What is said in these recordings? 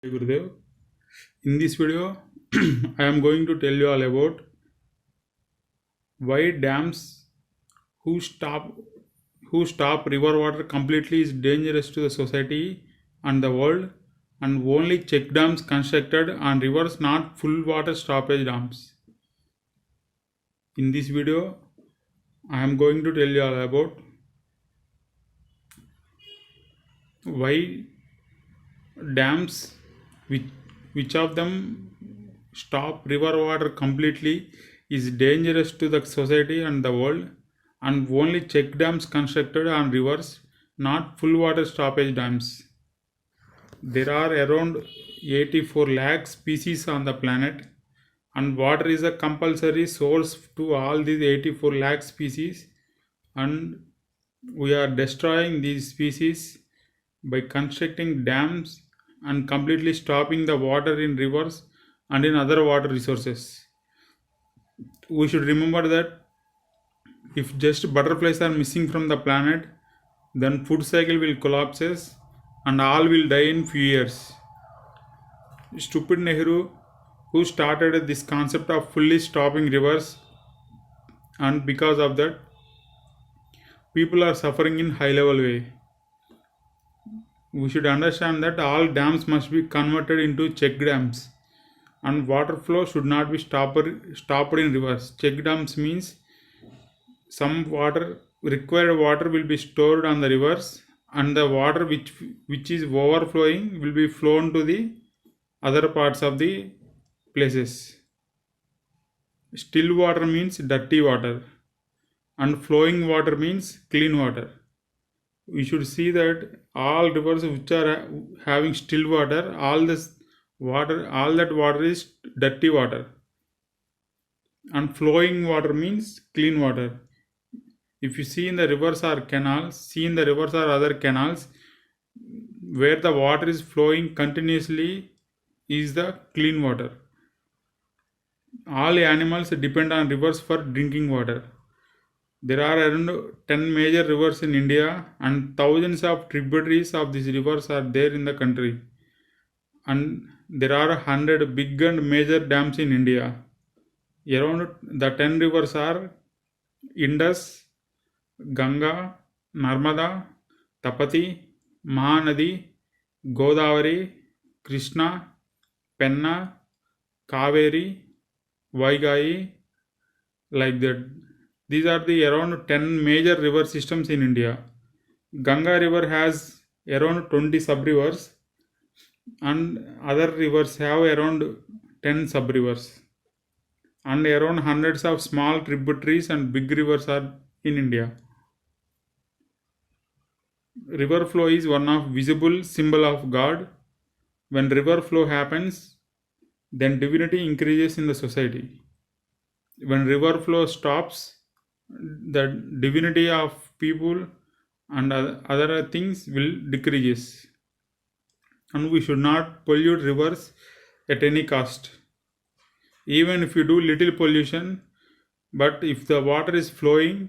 Hey Gurudev. In this video, I am going to tell you all about why dams who stop who stop river water completely is dangerous to the society and the world, and only check dams constructed on rivers, not full water stoppage dams. In this video, I am going to tell you all about why dams which, which of them stop river water completely is dangerous to the society and the world, and only check dams constructed on rivers, not full water stoppage dams. There are around 84 lakh species on the planet, and water is a compulsory source to all these 84 lakh species, and we are destroying these species by constructing dams and completely stopping the water in rivers and in other water resources. We should remember that if just butterflies are missing from the planet, then food cycle will collapses and all will die in few years. Stupid Nehru, who started this concept of fully stopping rivers, and because of that people are suffering in high level way. We should understand that all dams must be converted into check dams, and water flow should not be stopped in rivers. Check dams means some required water will be stored on the rivers, and the water which is overflowing will be flown to the other parts of the places. Still water means dirty water, and flowing water means clean water. We should see that all rivers which are having still water, all that water is dirty water, and flowing water means clean water. If you see in the rivers or other canals where the water is flowing continuously is the clean water. All animals depend on rivers for drinking water. There are around 10 major rivers in India, and thousands of tributaries of these rivers are there in the country. And there are 100 big and major dams in India. Around the 10 rivers are Indus, Ganga, Narmada, Tapati, Mahanadi, Godavari, Krishna, Penna, Kaveri, Vaigai, like that. These are the around 10 major river systems in India. Ganga river has around 20 sub-rivers, and other rivers have around 10 sub-rivers. And around hundreds of small tributaries and big rivers are in India. River flow is one of visible symbol of God. When river flow happens, then divinity increases in the society. When river flow stops, the divinity of people and other things will decreases. And we should not pollute rivers at any cost. Even if you do little pollution, but if the water is flowing,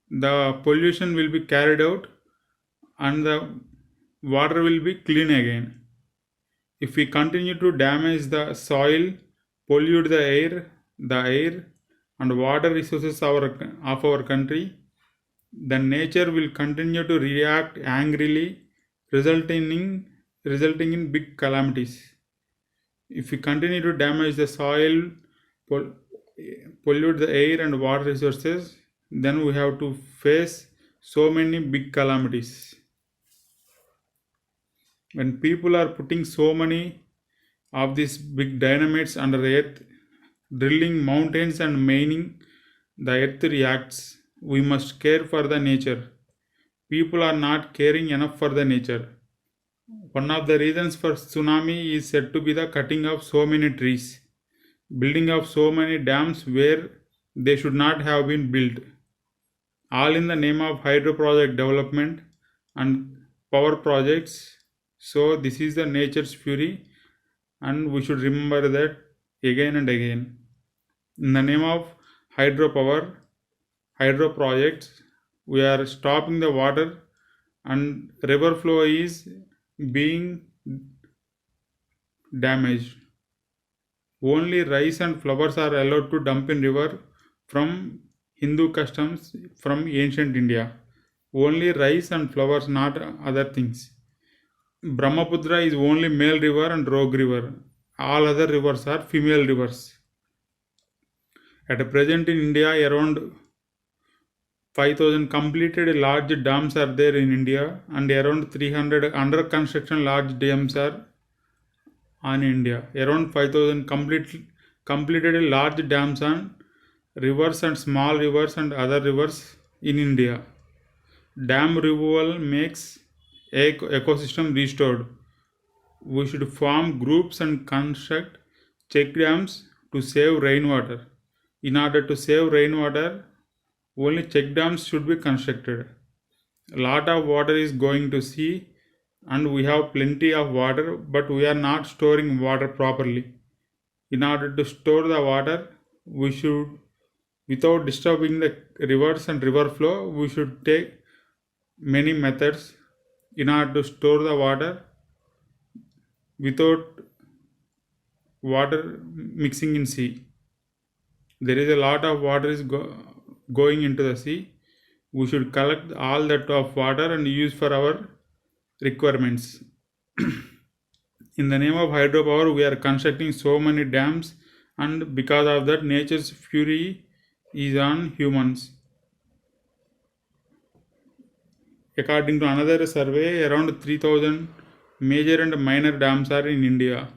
the pollution will be carried out and the water will be clean again. If we continue to damage the soil, pollute the air and water resources of our country, then nature will continue to react angrily, resulting in big calamities. If we continue to damage the soil, pollute the air and water resources, then we have to face so many big calamities. When people are putting so many of these big dynamites under the earth, drilling mountains and mining, the earth reacts. We must care for the nature. People are not caring enough for the nature. One of the reasons for tsunami is said to be the cutting of so many trees, building of so many dams where they should not have been built, all in the name of hydro project development and power projects. So this is the nature's fury, and we should remember that again and again. In the name of hydro projects, we are stopping the water, and river flow is being damaged. Only rice and flowers are allowed to dump in river from Hindu customs from ancient India. Only rice and flowers, not other things. Brahmaputra is only male river and Rogue river. All other rivers are female rivers. At present in India, around 5,000 completed large dams are there in India, and around 300 under construction large dams are on India. Around 5,000 completed large dams on rivers and small rivers and other rivers in India. Dam removal makes ecosystem restored. We should form groups and construct check dams to save rainwater. In order to save rainwater, only check dams should be constructed. A lot of water is going to sea, and we have plenty of water, but we are not storing water properly. In order to store the water, we should, without disturbing the rivers and river flow, we should take many methods in order to store the water without water mixing in sea. There is a lot of water is going into the sea. We should collect all that of water and use for our requirements. In the name of hydropower, we are constructing so many dams, and because of that, nature's fury is on humans. According to another survey, around 3,000 major and minor dams are in India.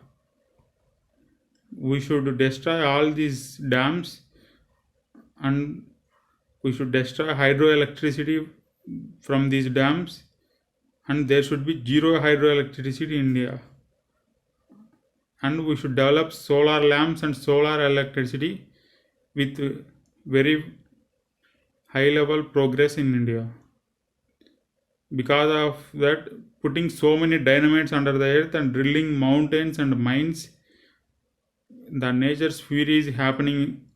We should destroy all these dams, and we should destroy hydroelectricity from these dams, and there should be zero hydroelectricity in India. And we should develop solar lamps and solar electricity with very high level progress in India. Because of that, putting so many dynamites under the earth and drilling mountains and mines, the nature's fury is happening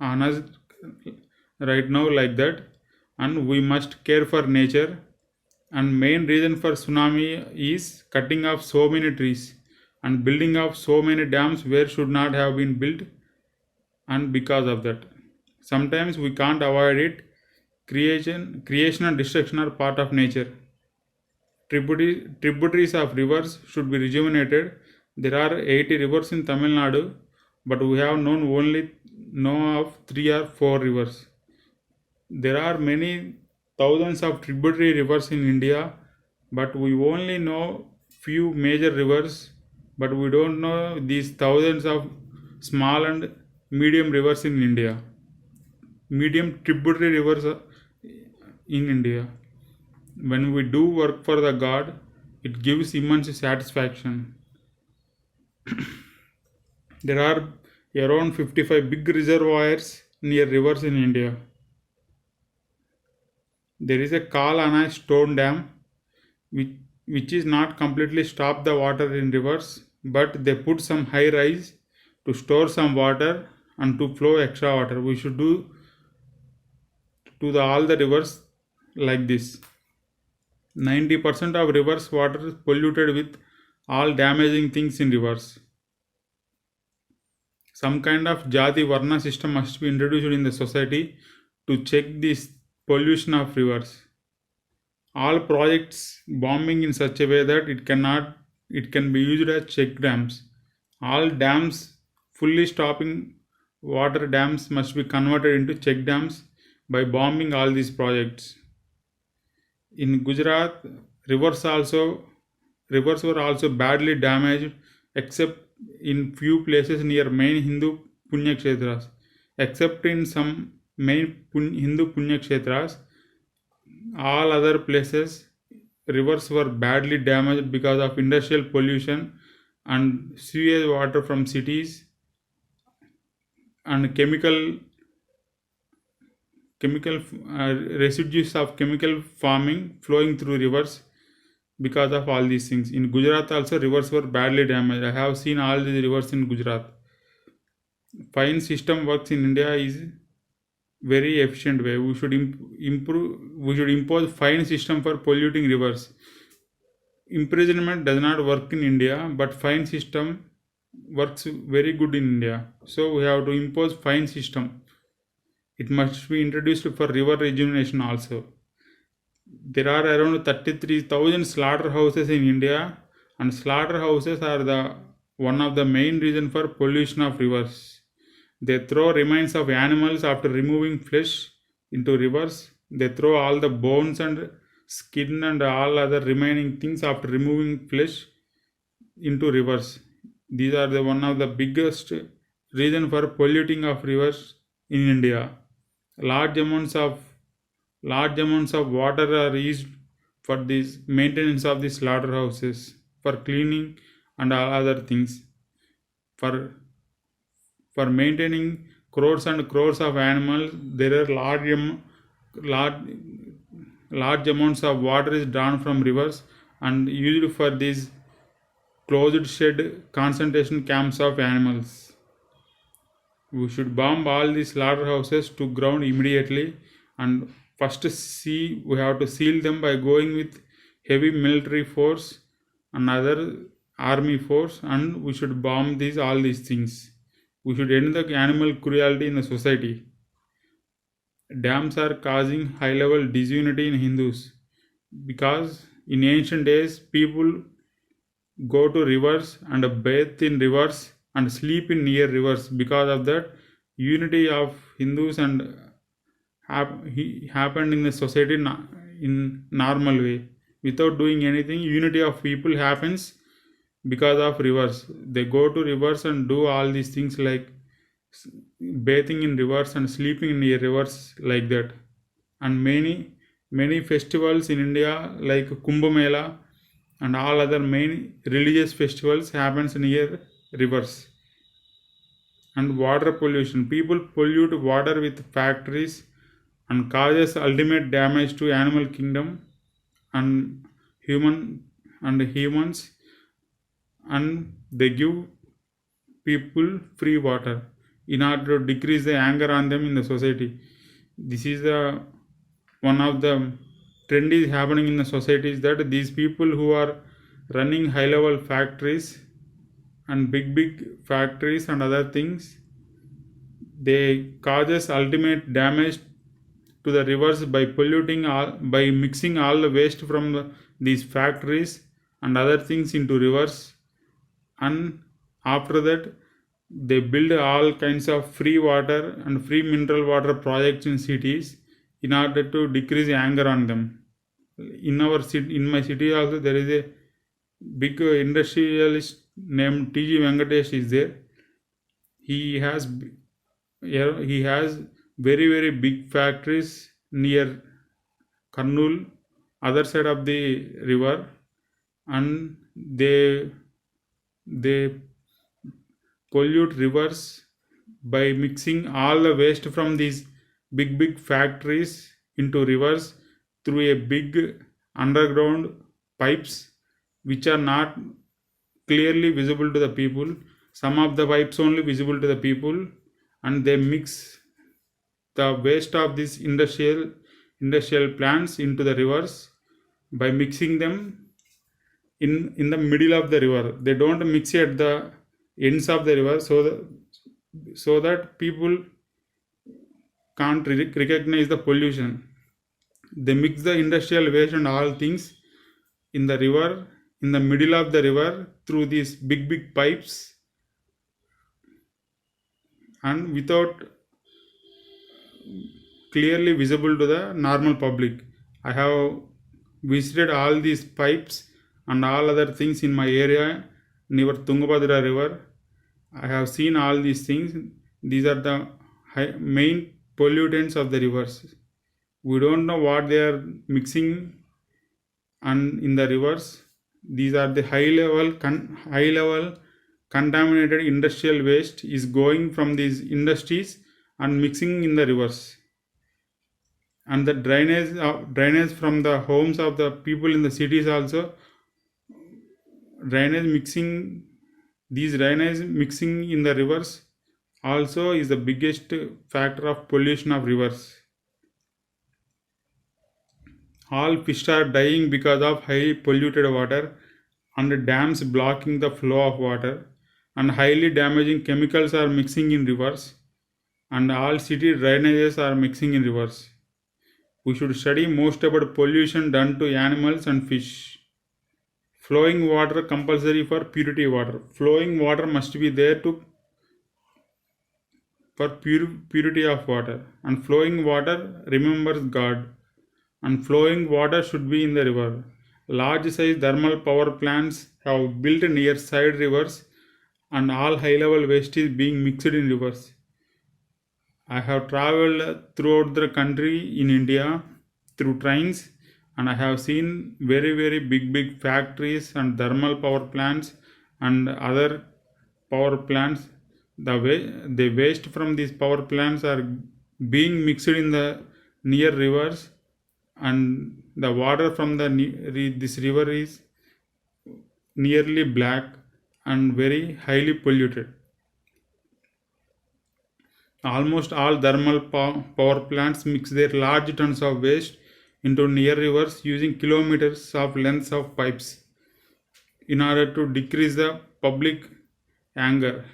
on us right now like that, and we must care for nature. And main reason for tsunami is cutting off so many trees and building of so many dams where should not have been built, and because of that sometimes we can't avoid it. Creation and destruction are part of nature. Tributaries of rivers should be rejuvenated. There are 80 rivers in Tamil Nadu, but we have know of 3 or 4 rivers. There are many thousands of tributary rivers in India, but we only know few major rivers, but we don't know these thousands of small and medium rivers in India. Medium tributary rivers in India. When we do work for the God, it gives immense satisfaction. There are around 55 big reservoirs near rivers in India. There is a Kal stone dam which is not completely stop the water in rivers, but they put some high rise to store some water and to flow extra water. We should do to all the rivers like this. 90% of rivers water is polluted with all damaging things in rivers. Some kind of Jati Varna system must be introduced in the society to check this pollution of rivers. All projects bombing in such a way that it can be used as check dams. All dams fully stopping water dams must be converted into check dams by bombing all these projects. In Gujarat, rivers were also badly damaged, except in few places near main Hindu Punya Kshetras. Except in some main Hindu Punya Kshetras, all other places rivers were badly damaged because of industrial pollution and sewage water from cities and chemical residues of chemical farming flowing through rivers. Because of all these things, in Gujarat also rivers were badly damaged. I have seen all these rivers in Gujarat. Fine system works in India is very efficient way. We should impose fine system for polluting rivers. imprisonment does not work in India, but fine system works very good in India. So we have to impose fine system. It must be introduced for river rejuvenation also. There are around 33,000 slaughterhouses in India, and slaughterhouses are the one of the main reason for pollution of rivers. They throw remains of animals after removing flesh into rivers. They throw all the bones and skin and all other remaining things after removing flesh into rivers. These are the one of the biggest reason for polluting of rivers in India. Large amounts of large amounts of water are used for this maintenance of the slaughterhouses, for cleaning and all other things. For maintaining crores and crores of animals, there are large large amounts of water is drawn from rivers and used for these closed shed concentration camps of animals. We should bomb all the slaughterhouses to ground immediately, and first see we have to seal them by going with heavy military force and other army force, and we should bomb all these things. We should end the animal cruelty in the society. Dams are causing high level disunity in Hindus because in ancient days people go to rivers and bathe in rivers and sleep in near rivers. Because of that, unity of Hindus and happened in the society in normal way without doing anything. Unity of people happens because of rivers. They go to rivers and do all these things like bathing in rivers and sleeping near rivers like that. And many festivals in India like Kumbh Mela and all other main religious festivals happens near rivers. And water pollution, people pollute water with factories and causes ultimate damage to animal kingdom and human humans, and they give people free water in order to decrease the anger on them in the society. This is the one of the trend is happening in the society, is that these people who are running high level factories and big factories and other things, they causes ultimate damage to the rivers by polluting all, by mixing all the waste from these factories and other things into rivers. And after that, they build all kinds of free water and free mineral water projects in cities in order to decrease anger on them. In our city, in my city also, there is a big industrialist named T.G. Venkatesh is there. He has he has very big factories near Karnool, other side of the river, and they pollute rivers by mixing all the waste from these big factories into rivers through a big underground pipes which are not clearly visible to the people. Some of the pipes only visible to the people, and they mix the waste of these industrial plants into the rivers by mixing them in the middle of the river. They don't mix it at the ends of the river, so that people can't recognize the pollution. They mix the industrial waste and all things in the river, in the middle of the river, through these big pipes, and without clearly visible to the normal public. I have visited all these pipes and all other things in my area near Tungabhadra river. I have seen all these things. These are the main pollutants of the rivers. We don't know what they are mixing and in the rivers. These are the high level contaminated industrial waste is going from these industries and mixing in the rivers. And the drainage from the homes of the people in the cities also, drainage mixing in the rivers also is the biggest factor of pollution of rivers. All fish are dying because of highly polluted water and dams blocking the flow of water, and highly damaging chemicals are mixing in rivers, and all city drainages are mixing in rivers. We should study most about pollution done to animals and fish. Flowing water compulsory for purity water. Flowing water must be there to for purity of water. And flowing water remembers God. And flowing water should be in the river. Large size thermal power plants have built near side rivers, and all high level waste is being mixed in rivers. I have traveled throughout the country in India through trains, and I have seen very big factories and thermal power plants and other power plants. The waste from these power plants are being mixed in the near rivers, and the water from this river is nearly black and very highly polluted. Almost all thermal power plants mix their large tons of waste into near rivers using kilometers of lengths of pipes in order to decrease the public anger.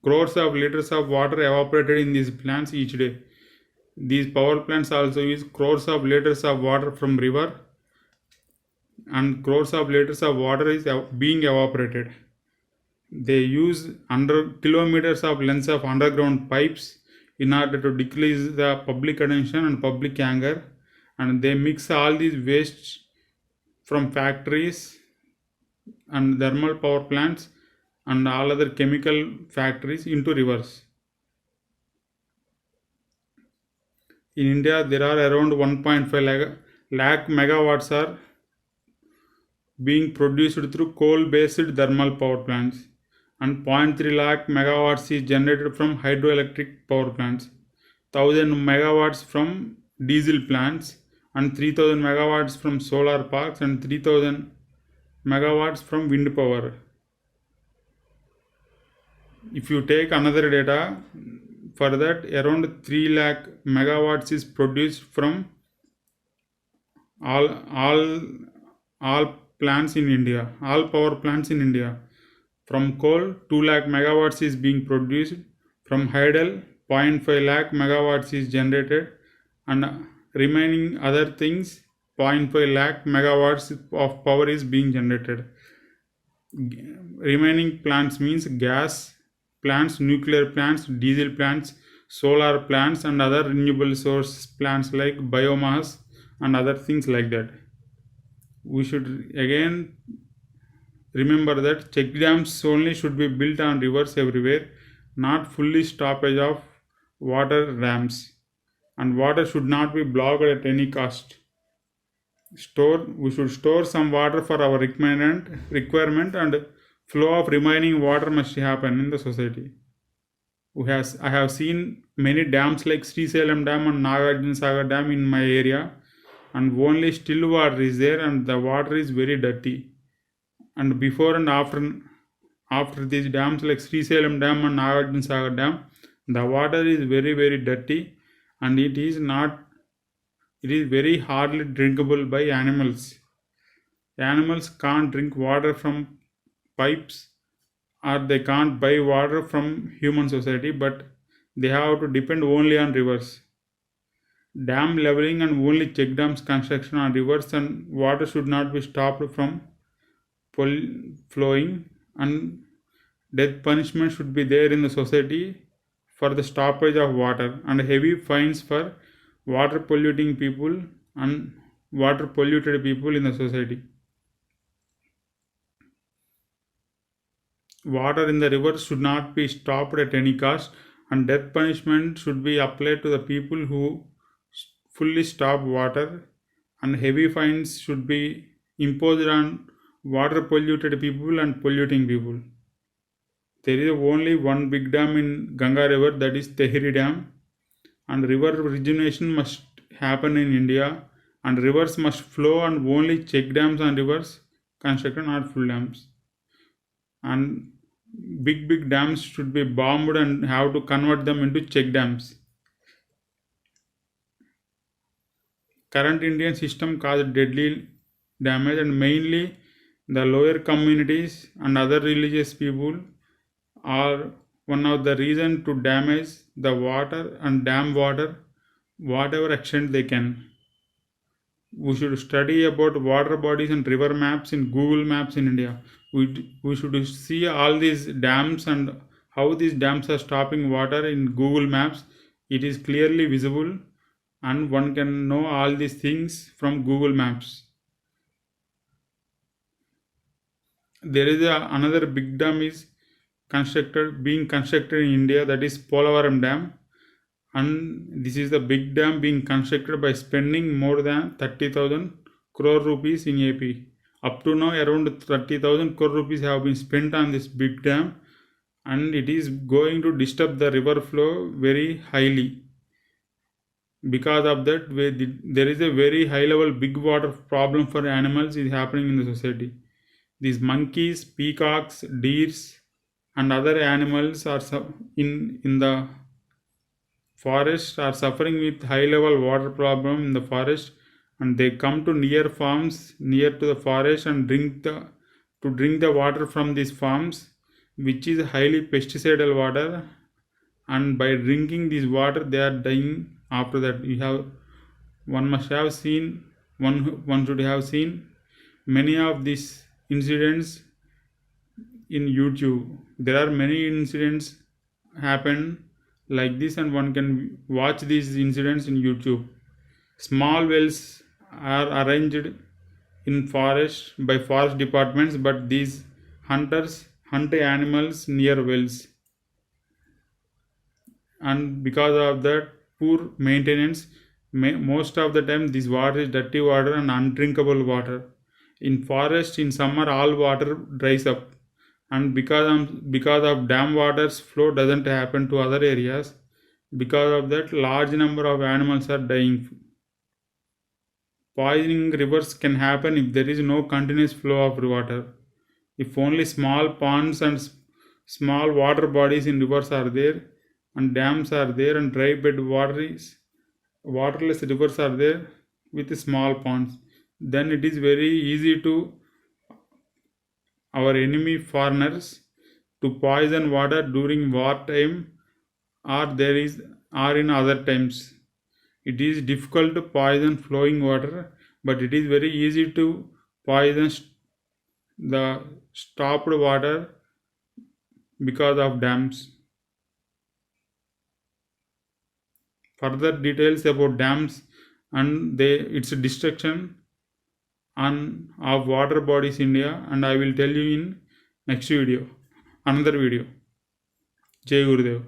Crores of liters of water evaporated in these plants each day. These power plants also use crores of liters of water from river, and crores of liters of water is being evaporated. They use under kilometers of lengths of underground pipes in order to decrease the public attention and public anger, and they mix all these wastes from factories and thermal power plants and all other chemical factories into rivers. In India, there are around 1.5 lakh megawatts are being produced through coal-based thermal power plants, and zero point 0.3 lakh megawatts is generated from hydroelectric power plants, 1000 megawatts from diesel plants, and 3000 megawatts from solar parks, and 3000 megawatts from wind power. If you take another data, for that around 3 lakh megawatts is produced from all all all plants in India, all power plants in India. From coal, 2 lakh megawatts is being produced. From hydel, 0.5 lakh megawatts is generated, and remaining other things, 0.5 lakh megawatts of power is being generated. Remaining plants means gas plants, nuclear plants, diesel plants, solar plants, and other renewable source plants like biomass and other things like that. We should again remember that check dams only should be built on rivers everywhere, not fully stoppage of water dams, and water should not be blocked at any cost. We should store some water for our requirement, and flow of remaining water must happen in the society. I have seen many dams like Srisalem Dam and Nagarjuna Sagar Dam in my area, and only still water is there, and the water is very dirty. And before and after these dams like Srisalem Dam and Nagarjuna Sagar Dam, the water is very dirty, and it is very hardly drinkable by animals. Animals can't drink water from pipes, or they can't buy water from human society, but they have to depend only on rivers. Dam leveling and only check dams construction on rivers and water should not be stopped from flowing, and death punishment should be there in the society for the stoppage of water, and heavy fines for water polluting people and water polluted people in the society. Water in the rivers should not be stopped at any cost, and death punishment should be applied to the people who fully stop water, and heavy fines should be imposed on water polluted people and polluting people. There is only one big dam in Ganga river, that is Tehri Dam, and river rejuvenation must happen in India, and rivers must flow, and only check dams and rivers constructed, not full dams. And big dams should be bombed and have to convert them into check dams. current Indian system caused deadly damage, and mainly the lower communities and other religious people are one of the reason to damage the water and dam water whatever extent they can. We should study about water bodies and river maps in Google Maps in India. We should see all these dams and how these dams are stopping water in Google Maps. It is clearly visible, and one can know all these things from Google Maps. There is another big dam is being constructed in India, that is Polavaram Dam, and this is the big dam being constructed by spending more than 30,000 crore rupees in AP. Up to now, around 30,000 crore rupees have been spent on this big dam, and it is going to disturb the river flow very highly. Because of that, there is a very high level big water problem for animals is happening in the society. These monkeys, peacocks, deers, and other animals are in the forest are suffering with high level water problem in the forest, and they come to near farms near to the forest and drink the water from these farms, which is highly pesticidal water, and by drinking this water they are dying. After that, one should have seen many of these incidents in YouTube. There are many incidents happen like this, and one can watch these incidents in YouTube. Small wells are arranged in forest by forest departments, but these hunters hunt animals near wells, and because of that poor maintenance, most of the time this water is dirty water and undrinkable water. In forest in summer all water dries up, and because of dam water's flow doesn't happen to other areas, because of that large number of animals are dying. Poisoning rivers can happen if there is no continuous flow of water. If only small ponds and small water bodies in rivers are there, and dams are there, and dry bed waterless rivers are there with small ponds, then it is very easy to our enemy foreigners to poison water during wartime, or in other times. It is difficult to poison flowing water, but it is very easy to poison the stopped water because of dams. Further details about dams and its destruction on of water bodies in India, and I will tell you in next video, another video. Jai Gurudev.